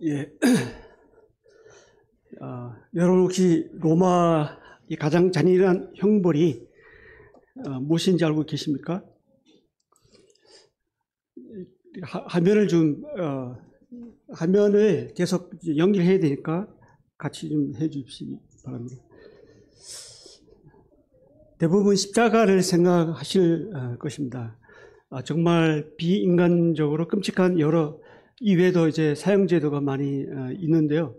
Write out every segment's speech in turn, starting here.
예. 여러분 혹시 로마의 가장 잔인한 형벌이 무엇인지 알고 계십니까? 화면을 계속 연결해야 되니까 같이 좀 해 주시기 바랍니다. 대부분 십자가를 생각하실 것입니다. 정말 비인간적으로 끔찍한 여러 이외에도 이제 사형제도가 많이 있는데요.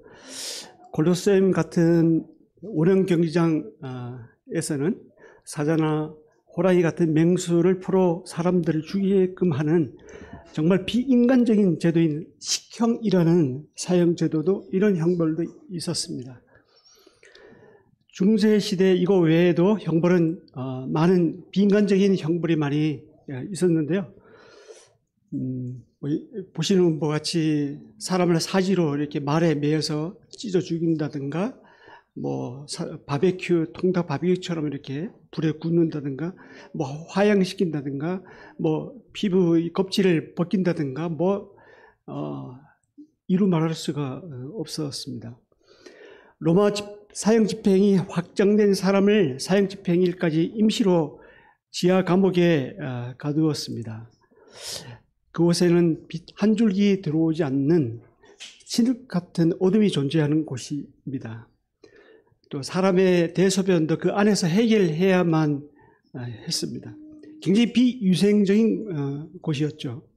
골로새임 같은 오령 경기장에서는 사자나 호랑이 같은 맹수를 풀어 사람들을 죽이게끔 하는 정말 비인간적인 제도인 식형이라는 사형제도도 이런 형벌도 있었습니다. 중세시대 이거 외에도 형벌은 많은 비인간적인 형벌이 많이 있었는데요. 보시는 것 같이 사람을 사지로 이렇게 말에 매여서 찢어 죽인다든가, 바베큐, 통닭 바비큐처럼 이렇게 불에 굽는다든가, 화양시킨다든가, 피부 껍질을 벗긴다든가, 이루 말할 수가 없었습니다. 로마 사형 집행이 확정된 사람을 사형 집행일까지 임시로 지하 감옥에 가두었습니다. 그곳에는 빛 한 줄기 들어오지 않는 칠흑 같은 어둠이 존재하는 곳입니다. 또 사람의 대소변도 그 안에서 해결해야만 했습니다. 굉장히 비위생적인 곳이었죠.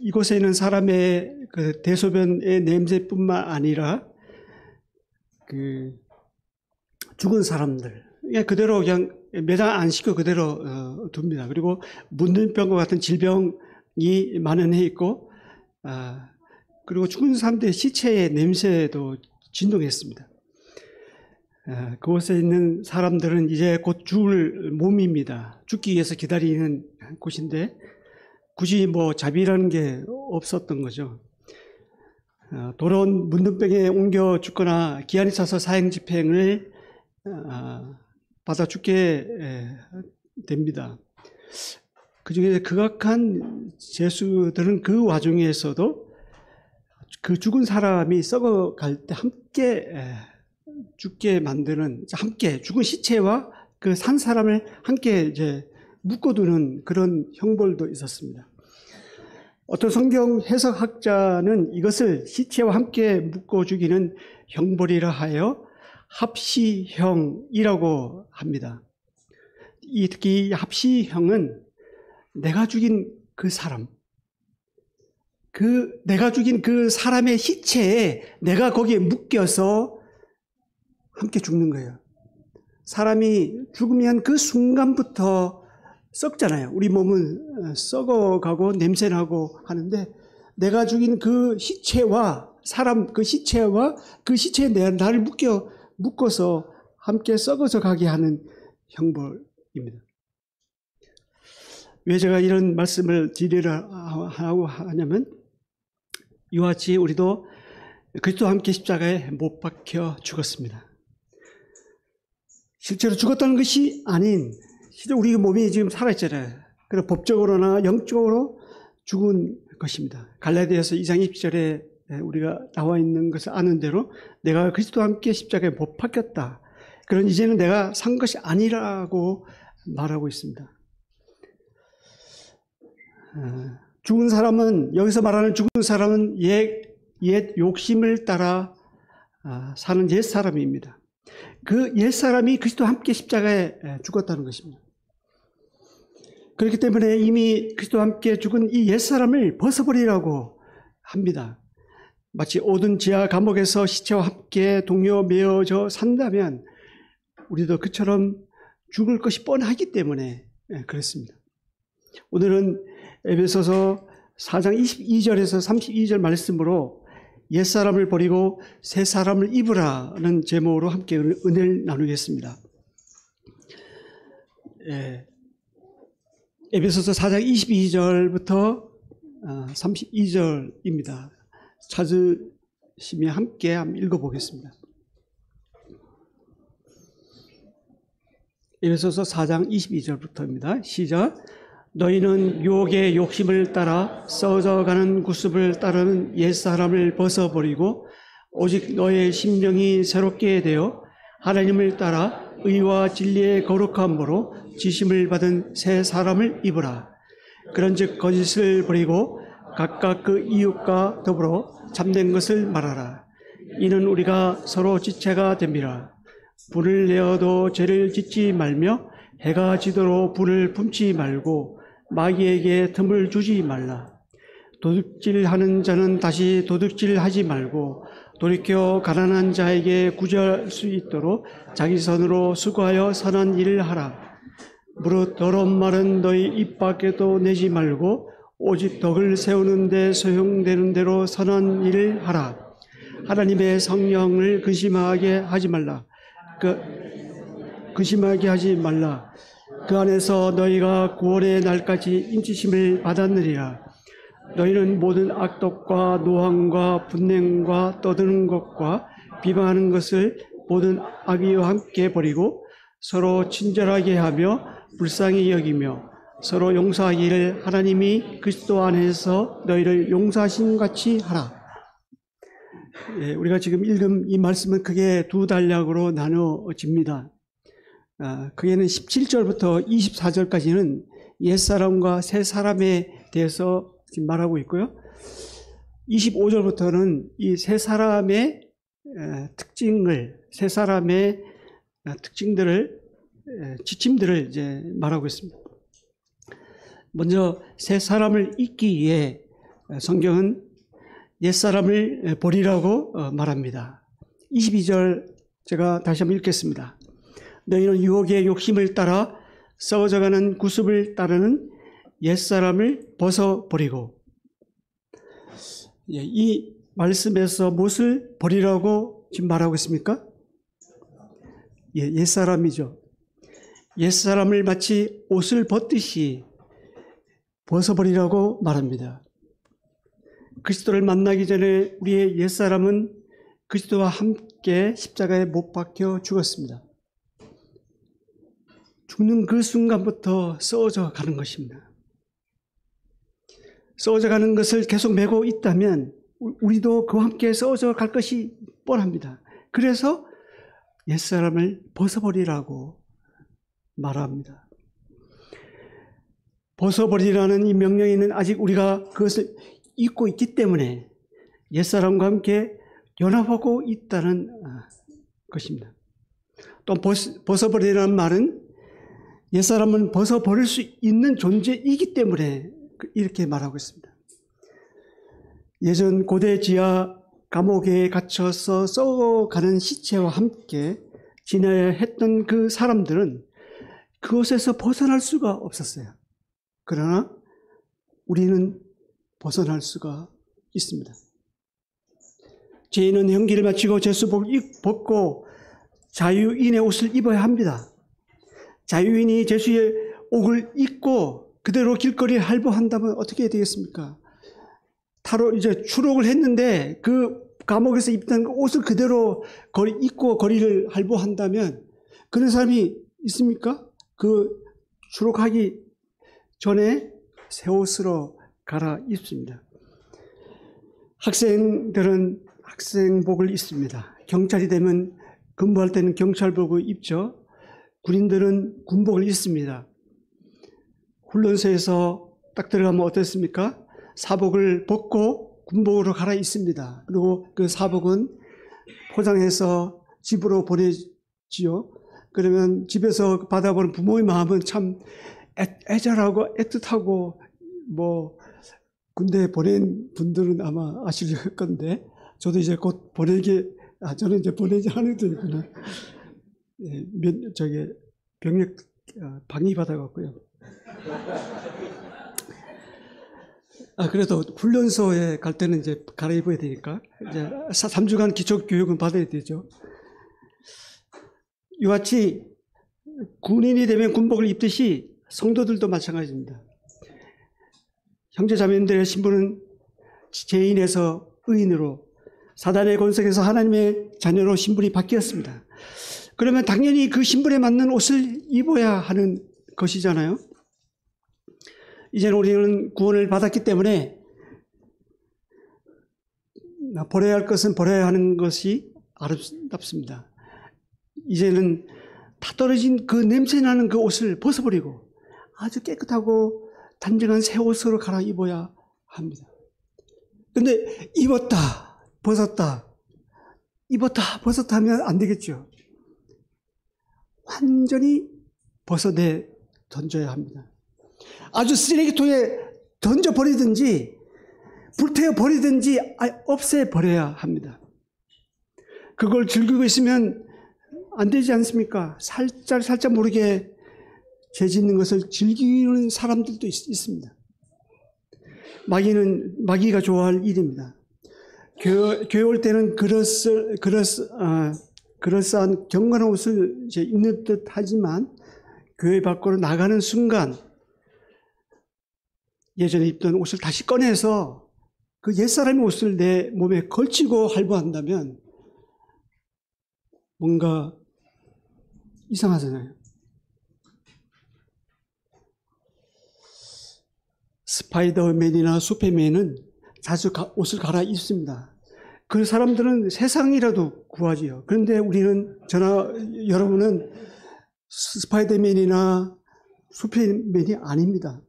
이곳에는 사람의 그 대소변의 냄새뿐만 아니라 죽은 사람들 그대로 그냥 매장 안 시켜 그대로 둡니다. 그리고 문둥병과 같은 질병이 만연해 있고, 그리고 죽은 사람들의 시체의 냄새도 진동했습니다. 그곳에 있는 사람들은 이제 곧 죽을 몸입니다. 죽기 위해서 기다리는 곳인데 굳이 자비라는 게 없었던 거죠. 돌아온 문둥병에 옮겨 죽거나 기한이 차서 사형 집행을 받아 죽게 됩니다. 그 중에 극악한 죄수들은 그 와중에서도 그 죽은 사람이 썩어갈 때 함께 죽게 만드는, 함께 죽은 시체와 그 산 사람을 함께 이제 묶어두는 그런 형벌도 있었습니다. 어떤 성경 해석학자는 이것을 시체와 함께 묶어 죽이는 형벌이라 하여 합시형이라고 합니다. 특히 합시형은 내가 죽인 그 사람, 내가 죽인 그 사람의 시체에 내가 거기에 묶여서 함께 죽는 거예요. 사람이 죽으면 그 순간부터 썩잖아요. 우리 묶어가고 냄새나고 하는데, 내가 죽인 그 시체와 그 시체에 나를 묶어서 함께 썩어서 가게 하는 형벌입니다. 왜 제가 이런 말씀을 드리려고 하냐면, 이와 같이 우리도 그리스도와 함께 십자가에 못 박혀 죽었습니다. 실제로 죽었다는 것이 아닌, 실제 우리 몸이 지금 살아있잖아요. 그래서 법적으로나 영적으로 죽은 것입니다. 갈라디아서 2장 20절에 우리가 나와 있는 것을 아는 대로 내가 그리스도와 함께 십자가에 못 박혔다. 그런 이제는 내가 산 것이 아니라고 말하고 있습니다. 죽은 사람은, 여기서 말하는 죽은 사람은 옛 욕심을 따라 사는 옛 사람입니다. 그 옛 사람이 그리스도와 함께 십자가에 죽었다는 것입니다. 그렇기 때문에 이미 그리스도와 함께 죽은 이 옛 사람을 벗어버리라고 합니다. 마치 어두운 지하 감옥에서 시체와 함께 동요 매어져 산다면 우리도 그처럼 죽을 것이 뻔하기 때문에 그렇습니다. 오늘은 에베소서 4장 22절에서 32절 말씀으로 옛사람을 버리고 새사람을 입으라는 제목으로 함께 은혜를 나누겠습니다. 에베소서 4장 22절부터 32절입니다. 찾으시면 함께 한번 읽어보겠습니다. 에베소서 4장 22절부터입니다. 시작. 너희는 유혹의 욕심을 따라 썩어가는 구습을 따르는 옛사람을 벗어버리고 오직 너의 심령이 새롭게 되어 하나님을 따라 의와 진리의 거룩함으로 지심을 받은 새 사람을 입으라. 그런즉 거짓을 버리고 각각 그 이웃과 더불어 참된 것을 말하라. 이는 우리가 서로 지체가 됨이라. 불을 내어도 죄를 짓지 말며 해가 지도록 불을 품지 말고 마귀에게 틈을 주지 말라. 도둑질하는 자는 다시 도둑질하지 말고 돌이켜 가난한 자에게 구제할 수 있도록 자기 손으로 수고하여 선한 일을 하라. 무릇 더러운 말은 너희 입 밖에도 내지 말고 오직 덕을 세우는 데 소용되는 대로 선한 일을 하라. 하나님의 성령을 근심하게 하지 말라. 그 안에서 너희가 구원의 날까지 인치심을 받았느니라. 너희는 모든 악독과 노함과 분냉과 떠드는 것과 비방하는 것을 모든 악의와 함께 버리고 서로 친절하게 하며 불쌍히 여기며 서로 용서하기를 하나님이 그리스도 안에서 너희를 용서하신 같이 하라. 우리가 지금 읽은 이 말씀은 크게 두 단락으로 나누어집니다. 그게는 17절부터 24절까지는 옛사람과 새사람에 대해서 지금 말하고 있고요. 25절부터는 이 새 사람의 특징들을 지침들을 이제 말하고 있습니다. 먼저 새 사람을 잊기 위해 성경은 옛 사람을 버리라고 말합니다. 22절 제가 다시 한번 읽겠습니다. 너희는 유혹의 욕심을 따라 썩어져가는 구습을 따르는 옛사람을 벗어버리고. 이 말씀에서 무엇을 버리라고 지금 말하고 있습니까? 옛사람이죠. 옛사람을 마치 옷을 벗듯이 벗어버리라고 말합니다. 그리스도를 만나기 전에 우리의 옛사람은 그리스도와 함께 십자가에 못 박혀 죽었습니다. 죽는 그 순간부터 썩어져 가는 것입니다. 썩어져 가는 것을 계속 메고 있다면 우리도 그와 함께 썩어져 갈 것이 뻔합니다. 그래서 옛사람을 벗어버리라고 말합니다. 벗어버리라는 이 명령에는 아직 우리가 그것을 잊고 있기 때문에 옛사람과 함께 연합하고 있다는 것입니다. 또 벗어버리라는 말은 옛사람은 벗어버릴 수 있는 존재이기 때문에 이렇게 말하고 있습니다. 예전 고대 지하 감옥에 갇혀서 썩어가는 시체와 함께 지내야 했던 그 사람들은 그곳에서 벗어날 수가 없었어요. 그러나 우리는 벗어날 수가 있습니다. 죄인은 형기를 마치고 제수복을 벗고 자유인의 옷을 입어야 합니다. 자유인이 제수의 옥을 입고 그대로 길거리를 할보한다면 어떻게 되겠습니까? 이제 추록을 했는데 그 감옥에서 입던 옷을 그대로 입고 거리를 할보한다면 그런 사람이 있습니까? 그 추록하기 전에 새 옷으로 갈아입습니다. 학생들은 학생복을 입습니다. 경찰이 되면 근무할 때는 경찰복을 입죠. 군인들은 군복을 입습니다. 훈련소에서 딱 들어가면 어떻습니까? 사복을 벗고 군복으로 갈아입습니다. 그리고 그 사복은 포장해서 집으로 보내지요. 그러면 집에서 받아보는 부모의 마음은 참 애절하고 애틋하고 군대에 보낸 분들은 아마 아실 건데 저도 이제 곧 저는 이제 보내지 않을 테니까 병역 방위 받아갖고요. 그래도 훈련소에 갈 때는 이제 갈아입어야 되니까 이제 3주간 기초 교육은 받아야 되죠. 이와 같이 군인이 되면 군복을 입듯이 성도들도 마찬가지입니다. 형제자매들의 신분은 죄인에서 의인으로, 사단의 권세에서 하나님의 자녀로 신분이 바뀌었습니다. 그러면 당연히 그 신분에 맞는 옷을 입어야 하는 것이잖아요. 이제는 우리는 구원을 받았기 때문에 버려야 할 것은 버려야 하는 것이 아름답습니다. 이제는 다 떨어진 그 냄새나는 그 옷을 벗어버리고 아주 깨끗하고 단정한 새 옷으로 갈아입어야 합니다. 근데 입었다, 벗었다, 입었다, 벗었다 하면 안 되겠죠. 완전히 벗어내 던져야 합니다. 아주 쓰레기통에 던져버리든지 불태워 버리든지 없애버려야 합니다. 그걸 즐기고 있으면 안 되지 않습니까? 살짝 모르게 죄 짓는 것을 즐기는 사람들도 있습니다. 마귀가 좋아할 일입니다. 교회 올 때는 그럴싸한 경건한 옷을 이제 입는 듯 하지만 교회 밖으로 나가는 순간 예전에 입던 옷을 다시 꺼내서 그 옛사람의 옷을 내 몸에 걸치고 할부한다면 뭔가 이상하잖아요. 스파이더맨이나 슈퍼맨은 자주 옷을 갈아입습니다. 그 사람들은 세상이라도 구하지요. 그런데 우리는, 여러분은 스파이더맨이나 슈퍼맨이 아닙니다.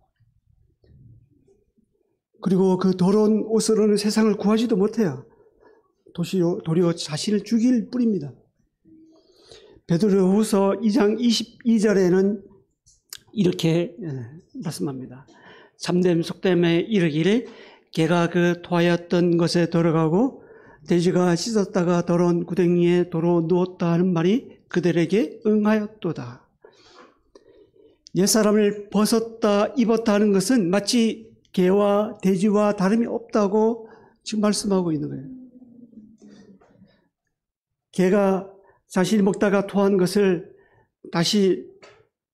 그리고 그 더러운 옷으로는 세상을 구하지도 못해요. 도리어 자신을 죽일 뿐입니다. 베드로후서 2장 22절에는 이렇게 말씀합니다. 참됨 속됨에 이르기를 개가 그 토하였던 것에 들어가고 돼지가 씻었다가 더러운 구덩이에 도로 누웠다 하는 말이 그들에게 응하였도다. 옛사람을 벗었다 입었다 하는 것은 마치 개와 돼지와 다름이 없다고 지금 말씀하고 있는 거예요. 개가 자신이 먹다가 토한 것을 다시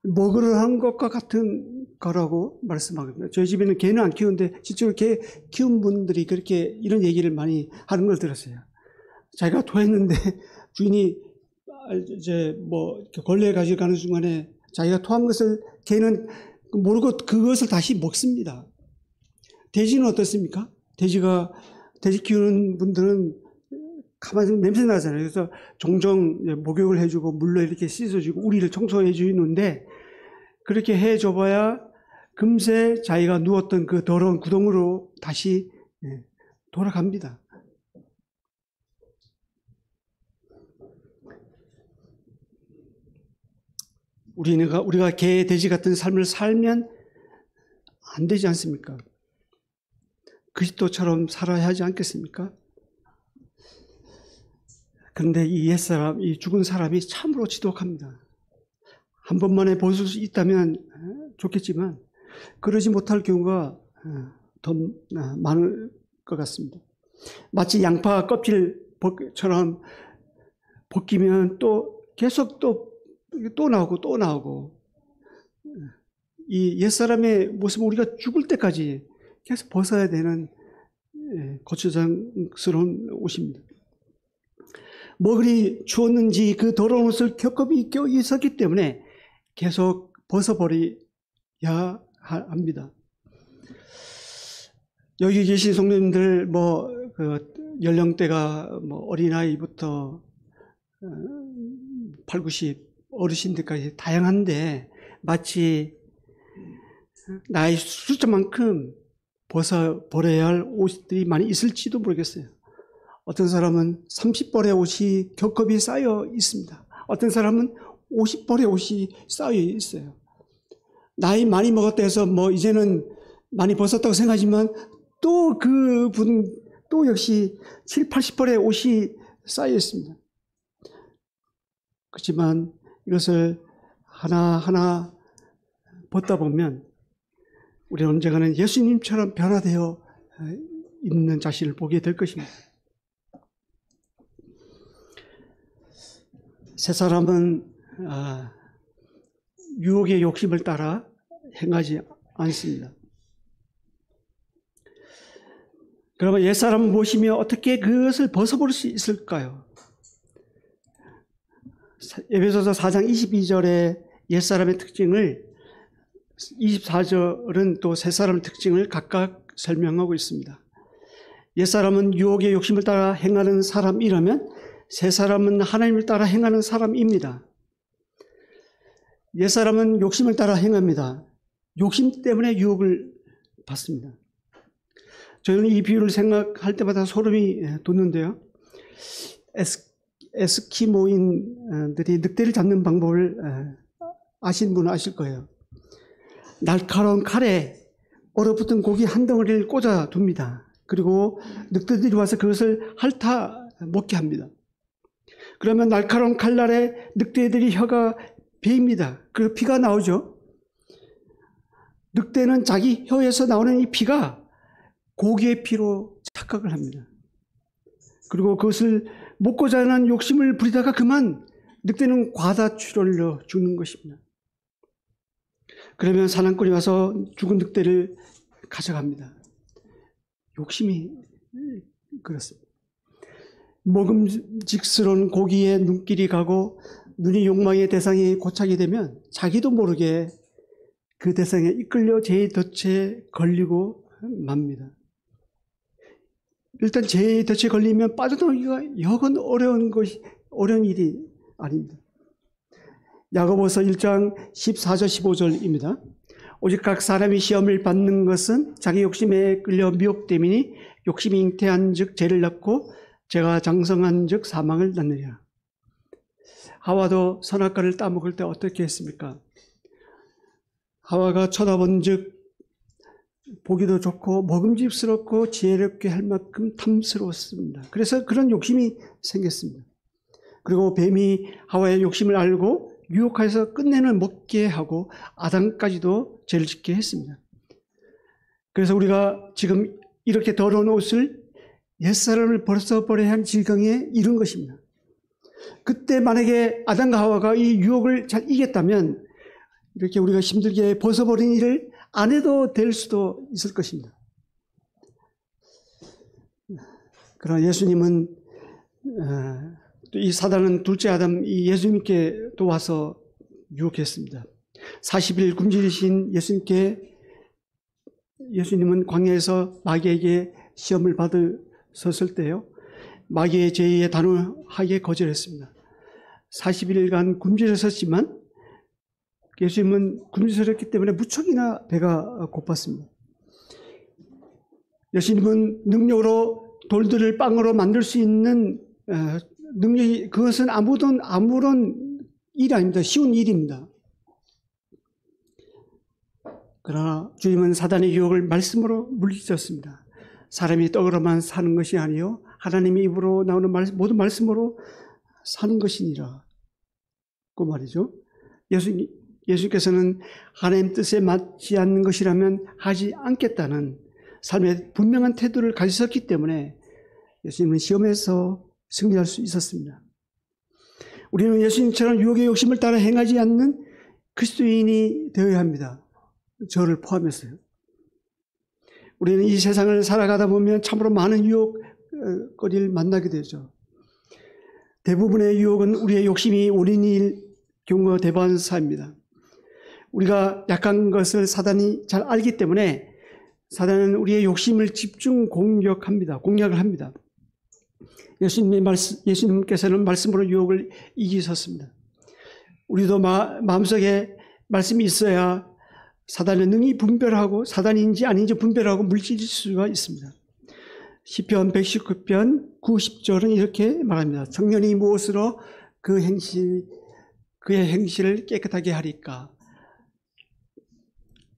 먹으려 한 것과 같은 거라고 말씀하거든요. 저희 집에는 개는 안 키우는데 실제로 개 키운 분들이 그렇게 이런 얘기를 많이 하는 걸 들었어요. 자기가 토했는데 주인이 이제 뭐 걸레 가지고 가는 순간에 자기가 토한 것을 개는 모르고 그것을 다시 먹습니다. 돼지는 어떻습니까? 돼지 키우는 분들은 가만히 냄새 나잖아요. 그래서 종종 목욕을 해주고 물로 이렇게 씻어주고 우리를 청소해 주는데 그렇게 해줘봐야 금세 자기가 누웠던 그 더러운 구덩으로 다시 돌아갑니다. 우리가 개, 돼지 같은 삶을 살면 안 되지 않습니까? 그리스도처럼 살아야 하지 않겠습니까? 그런데 이 옛사람, 이 죽은 사람이 참으로 지독합니다. 한 번만에 벗을 수 있다면 좋겠지만 그러지 못할 경우가 더 많을 것 같습니다. 마치 양파 껍질처럼 벗기면 또 계속 또 나오고 이 옛사람의 모습을 우리가 죽을 때까지 계속 벗어야 되는 거추장스러운 옷입니다. 뭐 그리 추웠는지 그 더러운 옷을 겹겹이 껴 있었기 때문에 계속 벗어버려야 합니다. 여기 계신 성도님들 연령대가 어린아이부터 8, 90 어르신들까지 다양한데 마치 나이 숫자만큼 벗어버려야 할 옷들이 많이 있을지도 모르겠어요. 어떤 사람은 30벌의 옷이 겹겹이 쌓여 있습니다. 어떤 사람은 50벌의 옷이 쌓여 있어요. 나이 많이 먹었다 해서 이제는 많이 벗었다고 생각하지만 또 그분 또 역시 7, 80벌의 옷이 쌓여 있습니다. 그렇지만 이것을 하나하나 벗다 보면 우리는 언젠가는 예수님처럼 변화되어 있는 자신을 보게 될 것입니다. 새 사람은 유혹의 욕심을 따라 행하지 않습니다. 그러면 옛사람을 보시며 어떻게 그것을 벗어볼 수 있을까요? 에베소서 4장 22절의 옛사람의 특징을 24절은 또 세 사람의 특징을 각각 설명하고 있습니다. 옛사람은 유혹의 욕심을 따라 행하는 사람이라면 세 사람은 하나님을 따라 행하는 사람입니다. 옛사람은 욕심을 따라 행합니다. 욕심 때문에 유혹을 받습니다. 저는 이 비유를 생각할 때마다 소름이 돋는데요. 에스키모인들이 늑대를 잡는 방법을 아시는 분은 아실 거예요. 날카로운 칼에 얼어붙은 고기 한 덩어리를 꽂아 둡니다. 그리고 늑대들이 와서 그것을 핥아 먹게 합니다. 그러면 날카로운 칼날에 늑대들이 혀가 베입니다. 그리고 피가 나오죠. 늑대는 자기 혀에서 나오는 이 피가 고기의 피로 착각을 합니다. 그리고 그것을 먹고자 하는 욕심을 부리다가 그만 늑대는 과다출혈로 죽는 것입니다. 그러면 사냥꾼이 와서 죽은 늑대를 가져갑니다. 욕심이 그렇습니다. 먹음직스러운 고기에 눈길이 가고 눈이 욕망의 대상에 고착이 되면 자기도 모르게 그 대상에 이끌려 죄의 덫에 걸리고 맙니다. 일단 죄의 덫에 걸리면 빠져나오기가 여건 어려운 일이 아닙니다. 야고보서 1장 14절 15절입니다. 오직 각 사람이 시험을 받는 것은 자기 욕심에 끌려 미혹됨이니 욕심이 잉태한 즉 죄를 낳고 죄가 장성한 즉 사망을 낳느니라. 하와도 선악과를 따먹을 때 어떻게 했습니까? 하와가 쳐다본 즉 보기도 좋고 먹음직스럽고 지혜롭게 할 만큼 탐스러웠습니다. 그래서 그런 욕심이 생겼습니다. 그리고 뱀이 하와의 욕심을 알고 유혹해서 끝내는 먹게 하고 아담까지도 죄를 짓게 했습니다. 그래서 우리가 지금 이렇게 더러운 옷을 옛사람을 벗어버려야 한 지경에 이른 것입니다. 그때 만약에 아담과 하와가 이 유혹을 잘 이겼다면 이렇게 우리가 힘들게 벗어버린 일을 안 해도 될 수도 있을 것입니다. 그러나 예수님은 또 이 사단은 둘째 아담 이 예수님께 또 와서 유혹했습니다. 40일 굶주리신 예수님은 광야에서 마귀에게 시험을 받으셨을 때요. 마귀의 제의에 단호하게 거절했습니다. 40일간 굶주렸었지만 예수님은 굶주렸기 때문에 무척이나 배가 고팠습니다. 예수님은 능력으로 돌들을 빵으로 만들 수 있는 능력이 그것은 아무런 일이 아닙니다. 쉬운 일입니다. 그러나 주님은 사단의 유혹을 말씀으로 물리쳤습니다. 사람이 떡으로만 사는 것이 아니요 하나님의 입으로 나오는 모든 말씀으로 사는 것이니라. 그 말이죠. 예수님께서는 하나님 뜻에 맞지 않는 것이라면 하지 않겠다는 삶의 분명한 태도를 가지셨기 때문에 예수님은 시험에서 승리할 수 있었습니다. 우리는 예수님처럼 유혹의 욕심을 따라 행하지 않는 그리스도인이 되어야 합니다. 저를 포함해서요. 우리는 이 세상을 살아가다 보면 참으로 많은 유혹거리를 만나게 되죠. 대부분의 유혹은 우리의 욕심이 원인일 경우가 대반사입니다. 우리가 약한 것을 사단이 잘 알기 때문에 사단은 우리의 욕심을 집중 공략을 합니다. 예수님께서는 말씀으로 유혹을 이기셨습니다. 우리도 마음속에 말씀이 있어야 사단의 능히 분별하고 사단인지 아닌지 분별하고 물질일 수가 있습니다. 시편 119편 90절은 이렇게 말합니다. 청년이 무엇으로 그의 행실을 깨끗하게 하리까?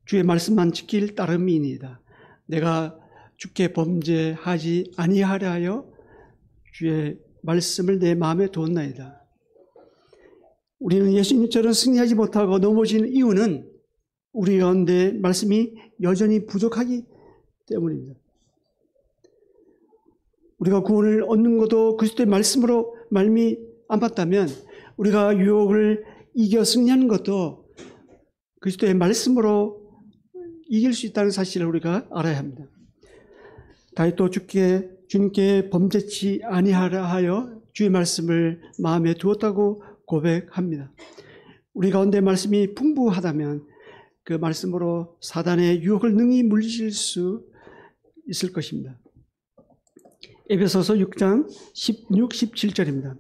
주의 말씀만 지킬 따름이니이다. 내가 주께 범죄하지 아니하려 하여 주의 말씀을 내 마음에 두었나이다. 우리는 예수님처럼 승리하지 못하고 넘어지는 이유는 우리 가운데 말씀이 여전히 부족하기 때문입니다. 우리가 구원을 얻는 것도 그리스도의 말씀으로 말미암았다면 우리가 유혹을 이겨 승리하는 것도 그리스도의 말씀으로 이길 수 있다는 사실을 우리가 알아야 합니다. 다윗도 주님께 범죄치 아니하라 하여 주의 말씀을 마음에 두었다고 고백합니다. 우리 가운데 말씀이 풍부하다면 그 말씀으로 사단의 유혹을 능히 물리칠 수 있을 것입니다. 에베소서 6장 16, 17절입니다.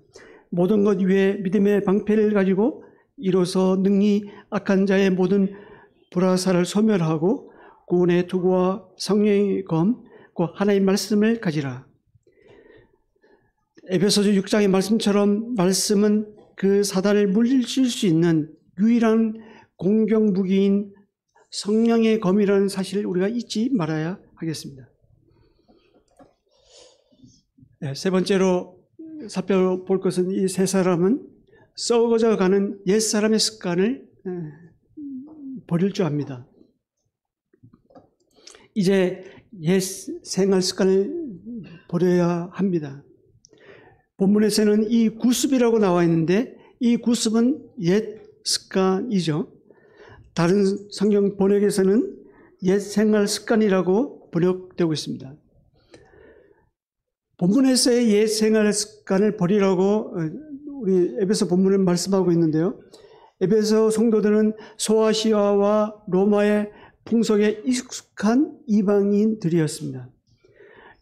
모든 것 위에 믿음의 방패를 가지고 이로써 능히 악한 자의 모든 불화살을 소멸하고 구원의 투구와 성령의 검, 곧 하나님의 말씀을 가지라. 에베소서 6장의 말씀처럼 말씀은 그 사단을 물리칠 수 있는 유일한 공격 무기인 성령의 검이라는 사실을 우리가 잊지 말아야 하겠습니다. 세 번째로 살펴볼 것은 이 세 사람은 썩어져 가는 옛사람의 습관을 버릴 줄 압니다. 이제 옛 생활 습관을 버려야 합니다. 본문에서는 이 구습이라고 나와 있는데 이 구습은 옛 습관이죠. 다른 성경 번역에서는 옛 생활 습관이라고 번역되고 있습니다. 본문에서의 옛 생활 습관을 버리라고 우리 에베소 본문을 말씀하고 있는데요. 에베소 성도들은 소아시아와 로마의 풍속에 익숙한 이방인들이었습니다.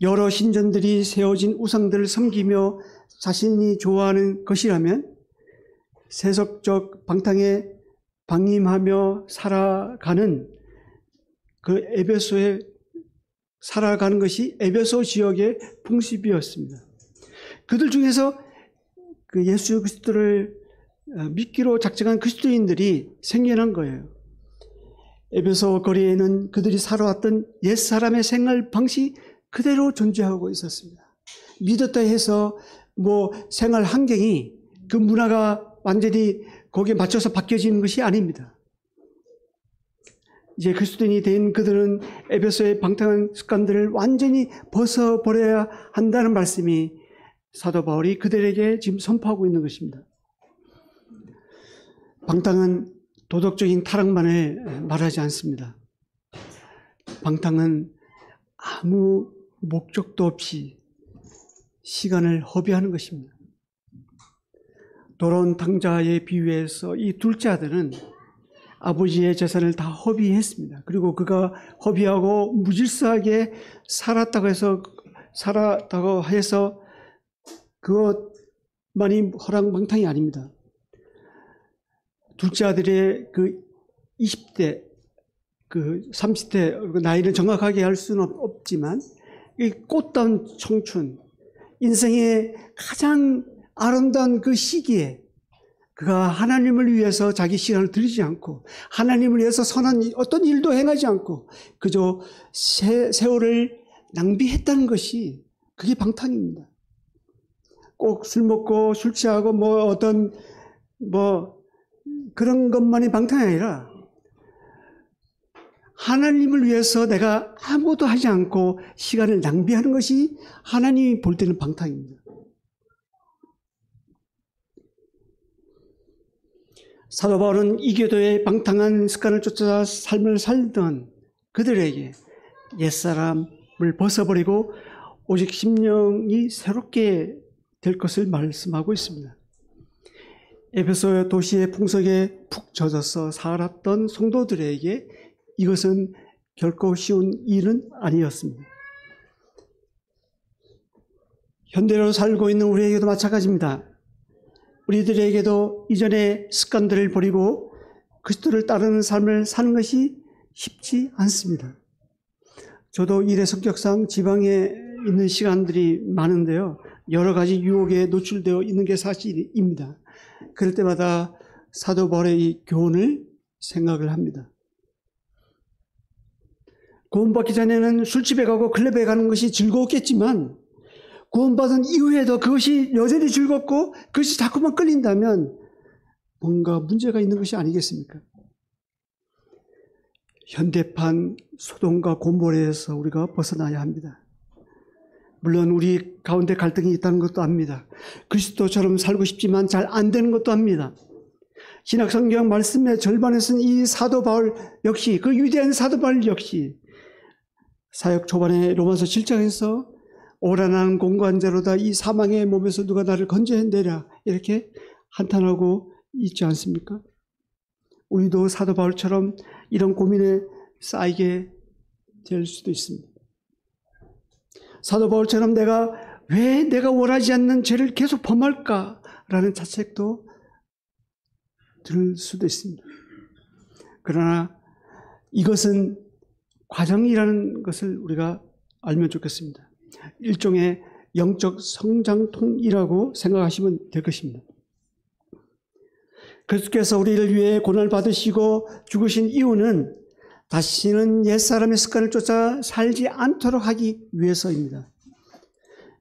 여러 신전들이 세워진 우상들을 섬기며 자신이 좋아하는 것이라면 세속적 방탕에 방임하며 살아가는 그 에베소에 살아가는 것이 에베소 지역의 풍습이었습니다. 그들 중에서 그 예수 그리스도를 믿기로 작정한 그리스도인들이 생겨난 거예요. 에베소 거리에는 그들이 살아왔던 옛사람의 생활 방식이 그대로 존재하고 있었습니다. 믿었다 해서 생활 환경이 그 문화가 완전히 거기에 맞춰서 바뀌어지는 것이 아닙니다. 이제 그리스도인이 된 그들은 에베소의 방탕한 습관들을 완전히 벗어버려야 한다는 말씀이 사도 바울이 그들에게 지금 선포하고 있는 것입니다. 방탕은 도덕적인 타락만을 말하지 않습니다. 방탕은 아무 목적도 없이 시간을 허비하는 것입니다. 돌아온 탕자의 비유에서 이 둘째 아들은 아버지의 재산을 다 허비했습니다. 그리고 그가 허비하고 무질서하게 살았다고 해서 그것만이 허랑방탕이 아닙니다. 둘째 아들의 그 20대, 그 30대 나이를 정확하게 할 수는 없지만 이 꽃다운 청춘, 인생의 가장 아름다운 그 시기에 그가 하나님을 위해서 자기 시간을 들이지 않고 하나님을 위해서 선한 어떤 일도 행하지 않고 그저 세월을 낭비했다는 것이 그게 방탕입니다. 꼭 술 먹고 술 취하고 그런 것만이 방탕이 아니라 하나님을 위해서 내가 아무것도 하지 않고 시간을 낭비하는 것이 하나님이 볼 때는 방탕입니다. 사도 바울은 이교도의 방탕한 습관을 쫓아 삶을 살던 그들에게 옛사람을 벗어버리고 오직 심령이 새롭게 될 것을 말씀하고 있습니다. 에베소 도시의 풍속에 푹 젖어서 살았던 성도들에게 이것은 결코 쉬운 일은 아니었습니다. 현대로 살고 있는 우리에게도 마찬가지입니다. 우리들에게도 이전의 습관들을 버리고 그리스도를 따르는 삶을 사는 것이 쉽지 않습니다. 저도 일의 성격상 지방에 있는 시간들이 많은데요. 여러 가지 유혹에 노출되어 있는 게 사실입니다. 그럴 때마다 사도 바울의 이 교훈을 생각을 합니다. 구원받기 전에는 술집에 가고 클럽에 가는 것이 즐거웠겠지만 구원받은 이후에도 그것이 여전히 즐겁고 그것이 자꾸만 끌린다면 뭔가 문제가 있는 것이 아니겠습니까? 현대판 소돔과 고모라에서 우리가 벗어나야 합니다. 물론 우리 가운데 갈등이 있다는 것도 압니다. 그리스도처럼 살고 싶지만 잘 안 되는 것도 압니다. 신약성경 말씀의 절반에서는 이 사도 바울 역시 그 위대한 사도 바울 역시 사역 초반에 로마서 7장에서 오라나는 공고한 자로다 이 사망의 몸에서 누가 나를 건져내랴 이렇게 한탄하고 있지 않습니까? 우리도 사도 바울처럼 이런 고민에 쌓이게 될 수도 있습니다. 사도 바울처럼 왜 내가 원하지 않는 죄를 계속 범할까라는 자책도 들 수도 있습니다. 그러나 이것은 과정이라는 것을 우리가 알면 좋겠습니다. 일종의 영적 성장통이라고 생각하시면 될 것입니다. 그리스도께서 우리를 위해 고난을 받으시고 죽으신 이유는 다시는 옛사람의 습관을 쫓아 살지 않도록 하기 위해서입니다.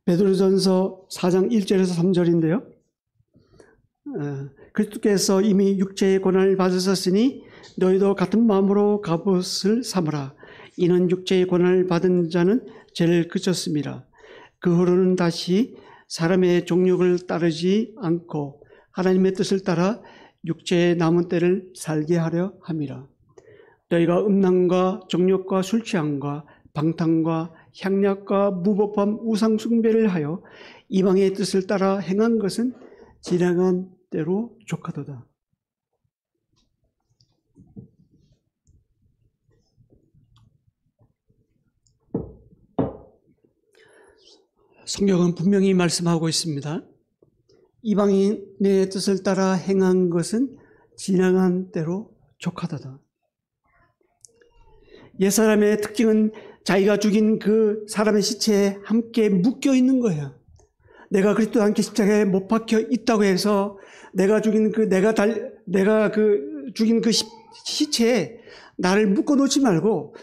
베드로전서 4장 1절에서 3절인데요. 그리스도께서 이미 육체의 고난을 받으셨으니 너희도 같은 마음으로 갑옷을 삼으라. 이는 육체의 고난을 받은 자는 죄를 그쳤습니다. 그 후로는 다시 사람의 종욕을 따르지 않고 하나님의 뜻을 따라 육체의 남은 때를 살게 하려 함이라. 너희가 음란과 정욕과 술 취함과 방탕과 향락과 무법함 우상 숭배를 하여 이방의 뜻을 따라 행한 것은 지나간 때로 족하도다. 성경은 분명히 말씀하고 있습니다. 이방인의 뜻을 따라 행한 것은 지나간 때로 족하도다. 옛사람의 특징은 자기가 죽인 그 사람의 시체에 함께 묶여 있는 거예요. 내가 그리스도와 함께 십자가에 못 박혀 있다고 해서 내가 죽인 그 죽인 그 시체에 나를 묶어 놓지 말고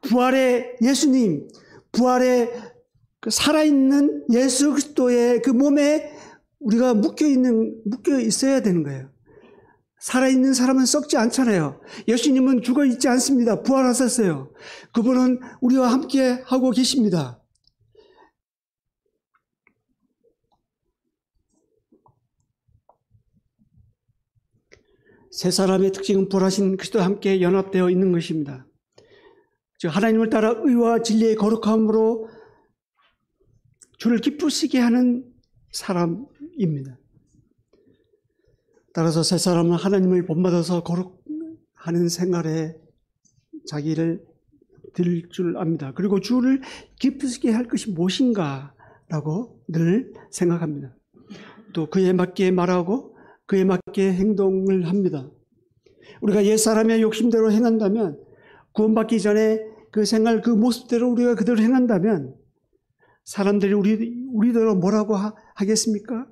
부활의 예수님, 부활의 그 살아있는 예수 그리스도의 그 몸에 우리가 묶여 있어야 되는 거예요. 살아있는 사람은 썩지 않잖아요. 예수님은 죽어 있지 않습니다. 부활하셨어요. 그분은 우리와 함께 하고 계십니다. 세 사람의 특징은 부활하신 그리스도와 함께 연합되어 있는 것입니다. 즉 하나님을 따라 의와 진리의 거룩함으로 주를 기쁘시게 하는 사람입니다. 따라서 세 사람은 하나님을 본받아서 거룩하는 생활에 자기를 드릴 줄 압니다. 그리고 주를 기쁘시게 할 것이 무엇인가라고 늘 생각합니다. 또 그에 맞게 말하고 그에 맞게 행동을 합니다. 우리가 옛사람의 욕심대로 행한다면, 구원받기 전에 그 생활, 그 모습대로 우리가 그대로 행한다면 사람들이 우리대로 뭐라고 하겠습니까?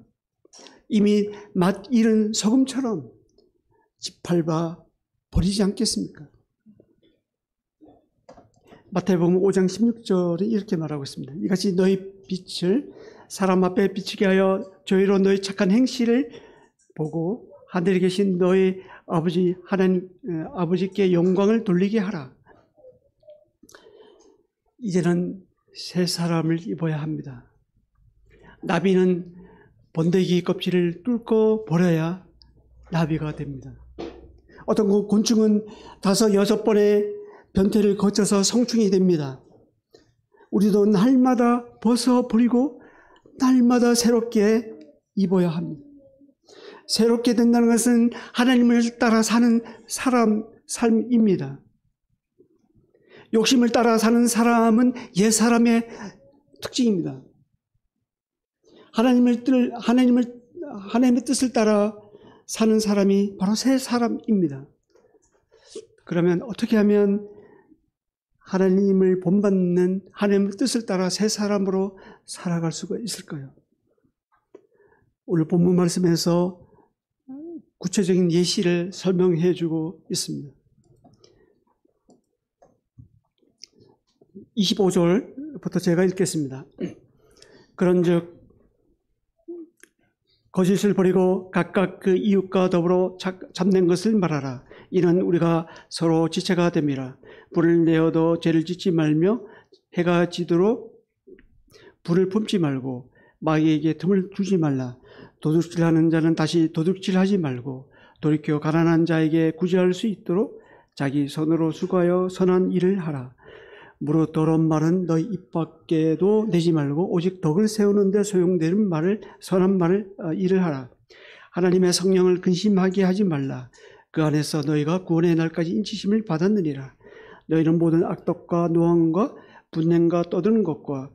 이미 맛 잃은 소금처럼 짓밟아 버리지 않겠습니까? 마태복음 5장 16절에 이렇게 말하고 있습니다. 이같이 너희 빛을 사람 앞에 비추게 하여 저희로 너희 착한 행실을 보고 하늘에 계신 너희 아버지 하나님 아버지께 영광을 돌리게 하라. 이제는 새 사람을 입어야 합니다. 나비는 번데기 껍질을 뚫고 버려야 나비가 됩니다. 어떤 곤충은 5, 6번의 변태를 거쳐서 성충이 됩니다. 우리도 날마다 벗어버리고 날마다 새롭게 입어야 합니다. 새롭게 된다는 것은 하나님을 따라 사는 삶입니다. 욕심을 따라 사는 사람은 옛사람의 특징입니다. 하나님의 뜻을 따라 사는 사람이 바로 새 사람입니다. 그러면 어떻게 하면 하나님을 본받는 하나님의 뜻을 따라 새 사람으로 살아갈 수가 있을까요? 오늘 본문 말씀에서 구체적인 예시를 설명해 주고 있습니다. 25절부터 제가 읽겠습니다. 그런즉 거짓을 버리고 각각 그 이웃과 더불어 참된 것을 말하라. 이는 우리가 서로 지체가 됨이라. 불을 내어도 죄를 짓지 말며 해가 지도록 불을 품지 말고 마귀에게 틈을 주지 말라. 도둑질하는 자는 다시 도둑질하지 말고 돌이켜 가난한 자에게 구제할 수 있도록 자기 손으로 수고하여 선한 일을 하라. 무릇 더러운 말은 너희 입 밖에도 내지 말고 오직 덕을 세우는 데 소용되는 말을 선한 말을 일을 하라. 하나님의 성령을 근심하게 하지 말라. 그 안에서 너희가 구원의 날까지 인치심을 받았느니라. 너희는 모든 악독과 노함과 분냄과 떠드는 것과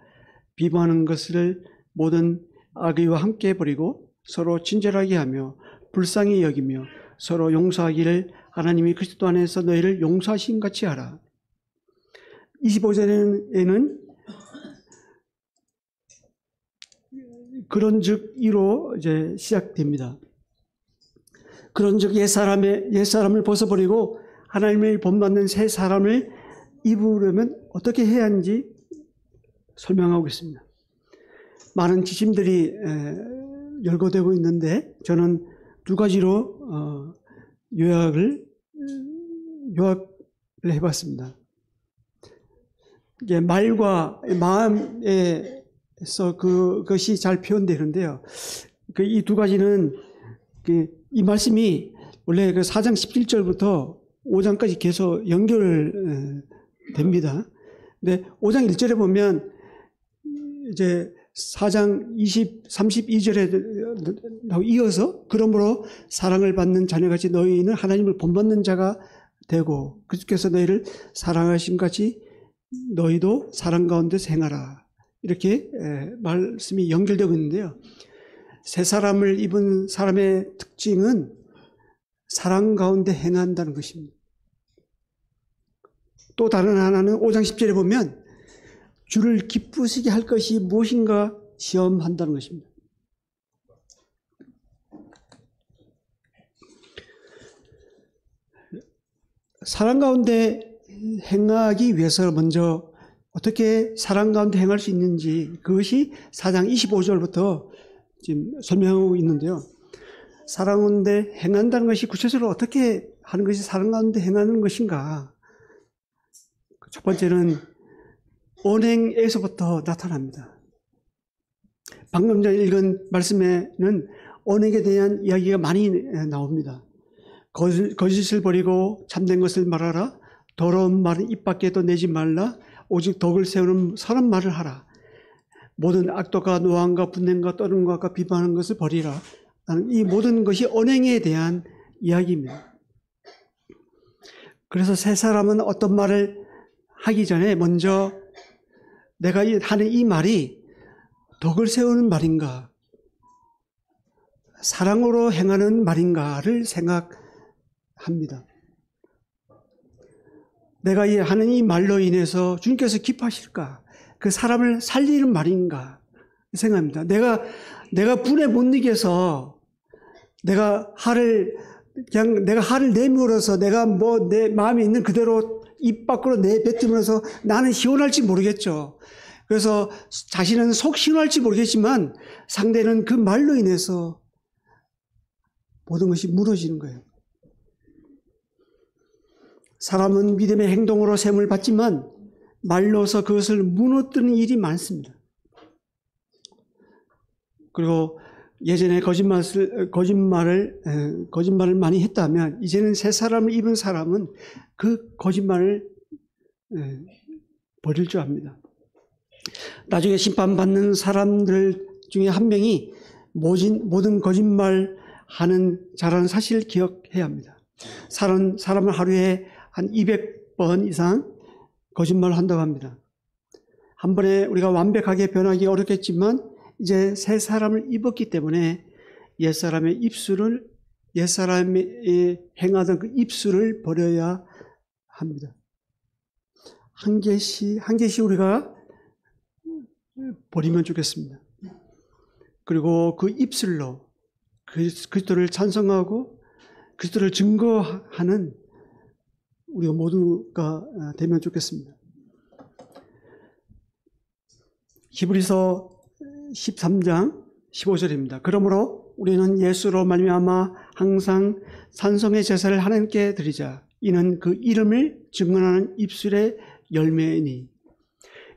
비방하는 것을 모든 악의와 함께 버리고 서로 친절하게 하며 불쌍히 여기며 서로 용서하기를 하나님이 그리스도 안에서 너희를 용서하신 같이 하라. 25절에는 그런즉 이로 이제 시작됩니다. 그런즉 옛사람을 벗어버리고 하나님을 본받는 새 사람을 입으려면 어떻게 해야 하는지 설명하고 있습니다. 많은 지침들이 열거되고 있는데 저는 두 가지로 요약을 해봤습니다. 이게 말과 마음에서 그것이 잘 표현되는데요. 이 두 가지는 이 말씀이 원래 그 4장 17절부터 5장까지 계속 연결됩니다. 근데 5장 1절에 보면 이제 4장 32절에 이어서 그러므로 사랑을 받는 자녀같이 너희는 하나님을 본받는 자가 되고 그주께서 너희를 사랑하신 같이 너희도 사랑 가운데 행하라. 이렇게 말씀이 연결되고 있는데요. 새 사람을 입은 사람의 특징은 사랑 가운데 행한다는 것입니다. 또 다른 하나는 5장 10절에 보면 주를 기쁘시게 할 것이 무엇인가 시험한다는 것입니다. 사랑 가운데 행하기 위해서 먼저 어떻게 사랑 가운데 행할 수 있는지 그것이 4장 25절부터 지금 설명하고 있는데요. 사랑 가운데 행한다는 것이 구체적으로 어떻게 하는 것이 사랑 가운데 행하는 것인가. 첫 번째는 언행에서부터 나타납니다. 방금 전에 읽은 말씀에는 언행에 대한 이야기가 많이 나옵니다. 거짓을 버리고 참된 것을 말하라. 더러운 말은 입 밖에도 내지 말라. 오직 덕을 세우는 선한 말을 하라. 모든 악독과 노함과 분냄과 떠는 것과 비방하는 것을 버리라. 이 모든 것이 언행에 대한 이야기입니다. 그래서 새 사람은 어떤 말을 하기 전에 먼저 내가 하는 이 말이 덕을 세우는 말인가, 사랑으로 행하는 말인가를 생각합니다. 내가 하는 이 말로 인해서 주님께서 기뻐하실까, 그 사람을 살리는 말인가 생각합니다. 내가 분에 못 이겨서 내가 화를 내밀어서 내가 내 마음에 있는 그대로 입 밖으로 내뱉으면서 나는 시원할지 모르겠죠. 그래서 자신은 속 시원할지 모르겠지만 상대는 그 말로 인해서 모든 것이 무너지는 거예요. 사람은 믿음의 행동으로 셈을 받지만 말로서 그것을 무너뜨리는 일이 많습니다. 그리고 예전에 거짓말을 많이 했다면 이제는 새 사람을 입은 사람은 그 거짓말을 버릴 줄 압니다. 나중에 심판받는 사람들 중에 한 명이 모든 거짓말하는 자라는 사실을 기억해야 합니다. 사람은 하루에 한 200번 이상 거짓말을 한다고 합니다. 한 번에 우리가 완벽하게 변하기 어렵겠지만 이제 새 사람을 입었기 때문에 옛사람이 행하던 그 입술을 버려야 합니다. 한 개씩 우리가 버리면 좋겠습니다. 그리고 그 입술로 그리스도를 찬송하고 그리스도를 증거하는 우리가 모두가 되면 좋겠습니다. 히브리서 13장 15절입니다. 그러므로 우리는 예수로 말미암아 항상 찬송의 제사를 하나님께 드리자. 이는 그 이름을 증언하는 입술의 열매이니.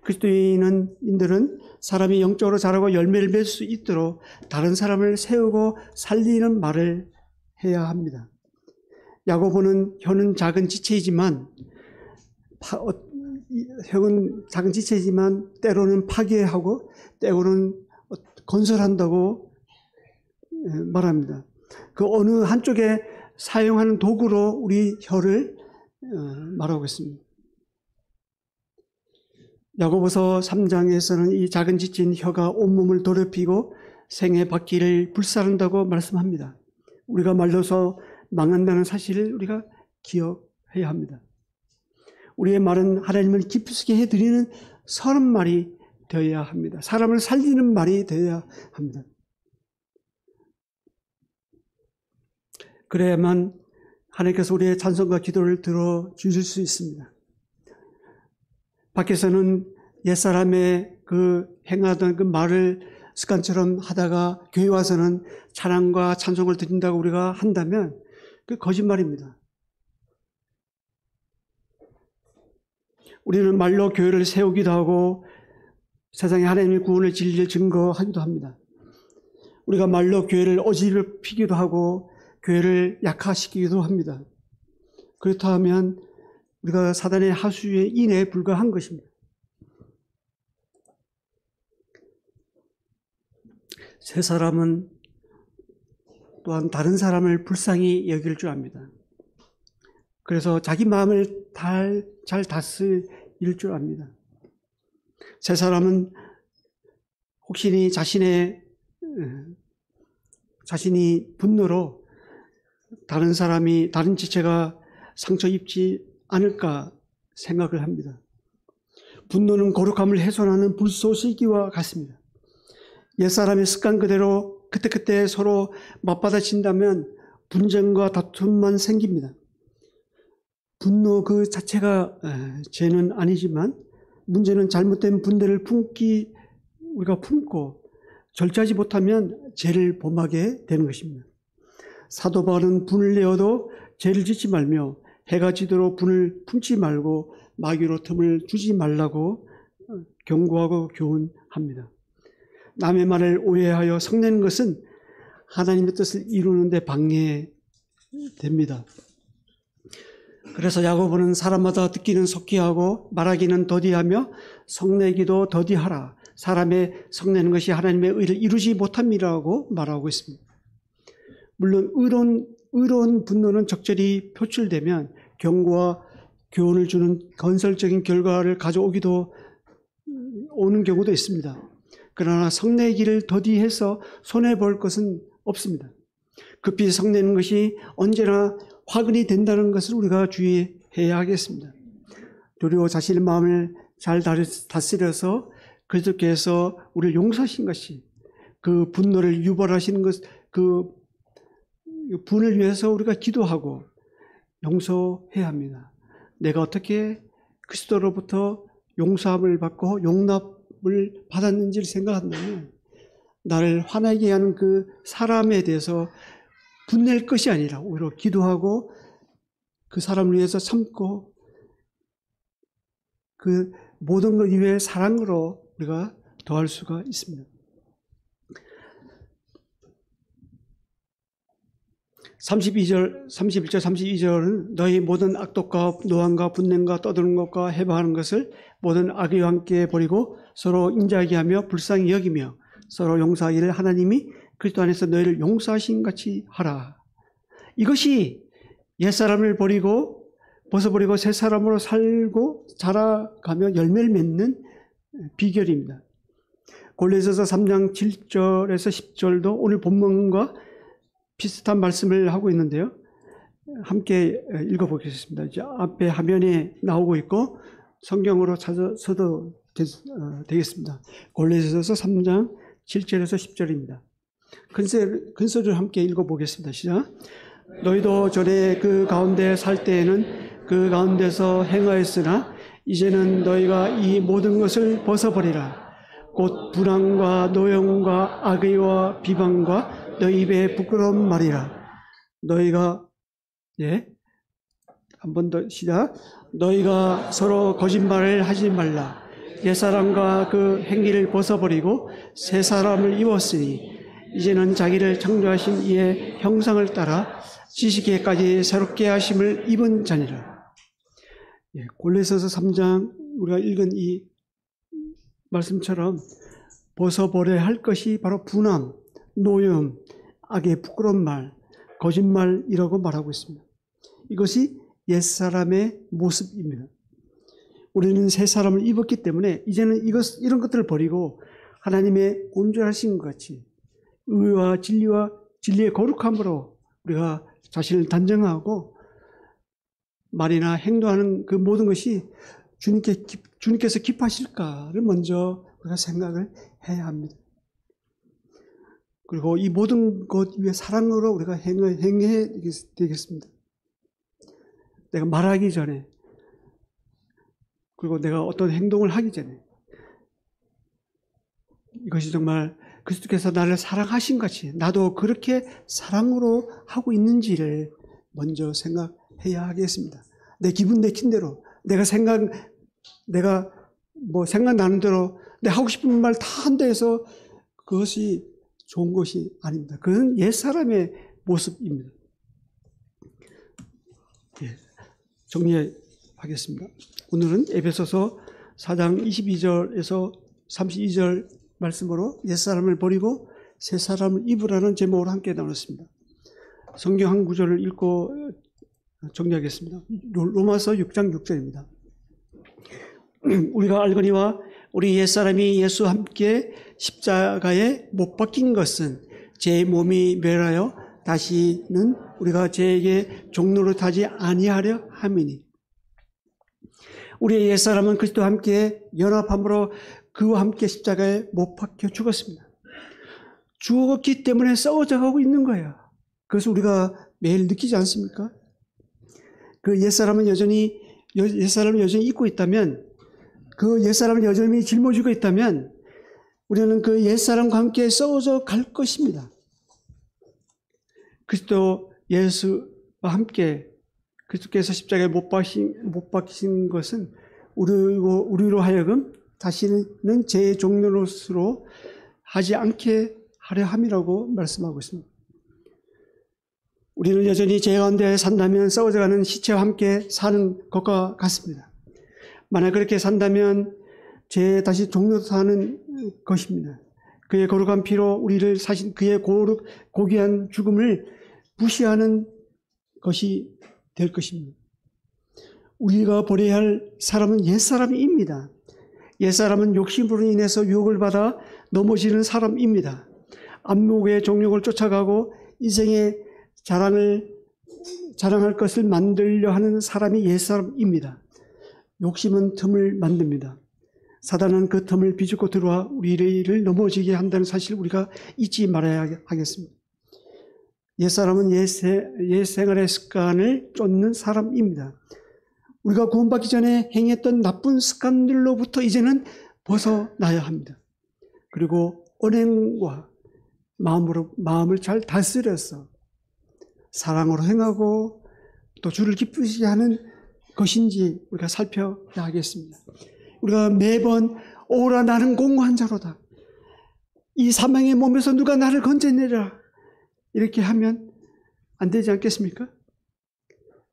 그리스도인들은 사람이 영적으로 자라고 열매를 맺을 수 있도록 다른 사람을 세우고 살리는 말을 해야 합니다. 야고보는 혀는 작은 지체이지만 때로는 파괴하고 때로는 건설한다고 말합니다. 그 어느 한쪽에 사용하는 도구로 우리 혀를 말하고 있습니다. 야고보서 3장에서는 이 작은 지친 혀가 온몸을 더럽히고 생의 바퀴를 불사른다고 말씀합니다. 우리가 말로서 망한다는 사실을 우리가 기억해야 합니다. 우리의 말은 하나님을 기쁘시게 해드리는 선한 말이 되어야 합니다. 사람을 살리는 말이 되어야 합니다. 그래야만 하나님께서 우리의 찬송과 기도를 들어주실 수 있습니다. 밖에서는 옛사람의 그 행하던 그 말을 습관처럼 하다가 교회 와서는 찬양과 찬송을 드린다고 우리가 한다면 그 거짓말입니다. 우리는 말로 교회를 세우기도 하고 세상에 하나님의 구원의 진리를 증거하기도 합니다. 우리가 말로 교회를 어지럽히기도 하고 교회를 약화시키기도 합니다. 그렇다면 우리가 사단의 하수의 인에 불과한 것입니다. 세 사람은 또한 다른 사람을 불쌍히 여길 줄 압니다. 그래서 자기 마음을 잘 다스릴 줄 압니다. 세 사람은 혹시 자신이 분노로 다른 지체가 상처 입지 않을까 생각을 합니다. 분노는 거룩함을 훼손하는 불쏘시기와 같습니다. 옛사람의 습관 그대로 그때그때 서로 맞받아친다면 분쟁과 다툼만 생깁니다. 분노 그 자체가 죄는 아니지만 문제는 잘못된 분노를 우리가 품고 절제하지 못하면 죄를 범하게 되는 것입니다. 사도 바울은 분을 내어도 죄를 짓지 말며 해가 지도록 분을 품지 말고 마귀로 틈을 주지 말라고 경고하고 교훈합니다. 남의 말을 오해하여 성내는 것은 하나님의 뜻을 이루는 데 방해됩니다. 그래서 야고보는 사람마다 듣기는 속히 하고 말하기는 더디하며 성내기도 더디하라. 사람의 성내는 것이 하나님의 의를 이루지 못함이라고 말하고 있습니다. 물론 의로운 분노는 적절히 표출되면 경고와 교훈을 주는 건설적인 결과를 가져오기도 오는 경우도 있습니다. 그러나 성내기를 더디해서 손해볼 것은 없습니다. 급히 성내는 것이 언제나 화근이 된다는 것을 우리가 주의해야 하겠습니다. 도리어 자신의 마음을 잘 다스려서 그리스도께서 우리를 용서하신 것이 그 분노를 유발하시는 것, 그 분을 위해서 우리가 기도하고 용서해야 합니다. 내가 어떻게 그리스도로부터 용서함을 받고 용납을 받았는지를 생각한다면 나를 화나게 하는 그 사람에 대해서 분낼 것이 아니라 오히려 기도하고 그 사람을 위해서 참고 그 모든 것 이외의 사랑으로 우리가 더할 수가 있습니다. 31절, 32절은 너희 모든 악독과 노함과 분냄과 떠드는 것과 해방하는 것을 모든 악의와 함께 버리고 서로 인자하게 하며 불쌍히 여기며 서로 용서하기를 하나님이 그리스도 안에서 너희를 용서하신 같이 하라. 이것이 옛사람을 벗어버리고 새 사람으로 살고 자라가며 열매를 맺는 비결입니다. 골로새서 3장 7절에서 10절도 오늘 본문과 비슷한 말씀을 하고 있는데요. 함께 읽어보겠습니다. 이제 앞에 화면에 나오고 있고 성경으로 찾아서도 되겠습니다. 골로새서 3장 7절에서 10절입니다. 큰 소리로 함께 읽어보겠습니다. 시작. 너희도 전에 그 가운데 살 때에는 그 가운데서 행하였으나 이제는 너희가 이 모든 것을 벗어버리라. 곧 불안과 노염과 악의와 비방과 너희 입에 부끄러운 말이라. 너희가 한 번 더 시작. 너희가 서로 거짓말을 하지 말라. 옛사람과 그 행위를 벗어버리고 새 사람을 입었으니 이제는 자기를 창조하신 이의 형상을 따라 지식에까지 새롭게 하심을 입은 자니라. 골로새서 3장 우리가 읽은 이 말씀처럼 벗어버려야 할 것이 바로 분함, 노염, 악의 부끄러운 말, 거짓말이라고 말하고 있습니다. 이것이 옛사람의 모습입니다. 우리는 새 사람을 입었기 때문에 이제는 이런 것들을 버리고 하나님의 온전하신 것 같이 의와 진리의 거룩함으로 우리가 자신을 단정하고 말이나 행동하는 그 모든 것이 주님께서 기뻐하실까를 먼저 우리가 생각을 해야 합니다. 그리고 이 모든 것 위에 사랑으로 우리가 행해야 되겠습니다. 내가 말하기 전에, 그리고 내가 어떤 행동을 하기 전에, 이것이 정말 그리스도께서 나를 사랑하신 같이 나도 그렇게 사랑으로 하고 있는지를 먼저 생각해야 하겠습니다. 내 기분 내킨 대로, 내가 생각나는 대로 내 하고 싶은 말 다 한다 해서 그것이 좋은 것이 아닙니다. 그건 옛사람의 모습입니다. 예, 정리하겠습니다. 오늘은 에베소서 4장 22절에서 32절 말씀으로 옛사람을 버리고 새사람을 입으라는 제목으로 함께 나눴습니다. 성경 한 구절을 읽고 정리하겠습니다. 로마서 6장 6절입니다. 우리가 알거니와 우리 옛사람이 예수와 함께 십자가에 못 박힌 것은 제 몸이 멸하여 다시는 우리가 죄에게 종로를 타지 아니하려 함이니, 우리의 옛사람은 그리스도와 함께 연합함으로 그와 함께 십자가에 못 박혀 죽었습니다. 죽었기 때문에 썩어져 가고 있는 거예요. 그래서 우리가 매일 느끼지 않습니까? 그 옛사람은 여전히 잊고 있다면, 그 옛사람을 여전히 짊어지고 있다면 우리는 그 옛사람과 함께 썩어져 갈 것입니다. 그리스도 예수와 함께 그리스도께서 십자가에 못 박히신 것은 우리로 하여금 다시는 제 종로로 하지 않게 하려 함이라고 말씀하고 있습니다. 우리는 여전히 죄 가운데 산다면 썩어져가는 시체와 함께 사는 것과 같습니다. 만약 그렇게 산다면 죄에 다시 종로로 사는 것입니다. 그의 거룩한 피로 우리를 사신 그의 고귀한 죽음을 무시하는 것이 될 것입니다. 우리가 버려야 할 사람은 옛사람입니다. 옛사람은 욕심으로 인해서 유혹을 받아 넘어지는 사람입니다. 안목의 정욕을 쫓아가고 인생의 자랑할 것을 만들려 하는 사람이 옛사람입니다. 욕심은 틈을 만듭니다. 사단은 그 틈을 비집고 들어와 우리를 넘어지게 한다는 사실을 우리가 잊지 말아야 하겠습니다. 옛사람은 옛 생활의 습관을 쫓는 사람입니다. 우리가 구원받기 전에 행했던 나쁜 습관들로부터 이제는 벗어나야 합니다. 그리고 언행과 마음을 잘 다스려서 사랑으로 행하고 또 주를 기쁘시게 하는 것인지 우리가 살펴야 하겠습니다. 우리가 매번 오라 나는 공고한 자로다, 이 사망의 몸에서 누가 나를 건져내라, 이렇게 하면 안 되지 않겠습니까?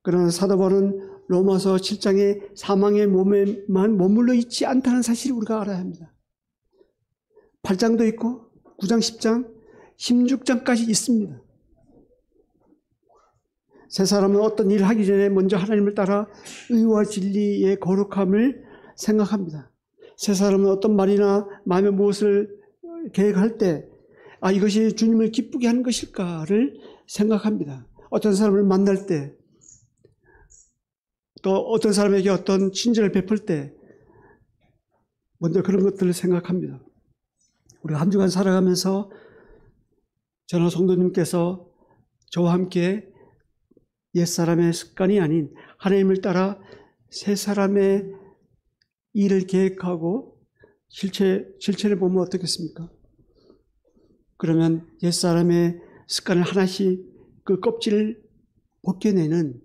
그러나 사도 바울은 로마서 7장의 사망의 몸에만 머물러 있지 않다는 사실을 우리가 알아야 합니다. 8장도 있고 9장, 10장, 16장까지 있습니다. 새 사람은 어떤 일을 하기 전에 먼저 하나님을 따라 의와 진리의 거룩함을 생각합니다. 새 사람은 어떤 말이나 마음의 무엇을 계획할 때 이것이 주님을 기쁘게 하는 것일까를 생각합니다. 어떤 사람을 만날 때, 또 어떤 사람에게 어떤 친절을 베풀 때 먼저 그런 것들을 생각합니다. 우리가 한 주간 살아가면서 저나 성도님께서 저와 함께 옛사람의 습관이 아닌 하나님을 따라 새 사람의 일을 계획하고 실체를 보면 어떻겠습니까? 그러면 옛사람의 습관을 하나씩 그 껍질을 벗겨내는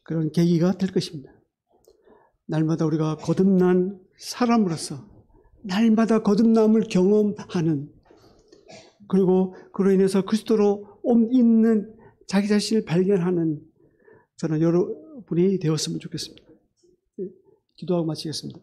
그런 계기가 될 것입니다. 날마다 우리가 거듭난 사람으로서 날마다 거듭남을 경험하는, 그리고 그로 인해서 그리스도로 있는 자기 자신을 발견하는 저는 여러분이 되었으면 좋겠습니다. 기도하고 마치겠습니다.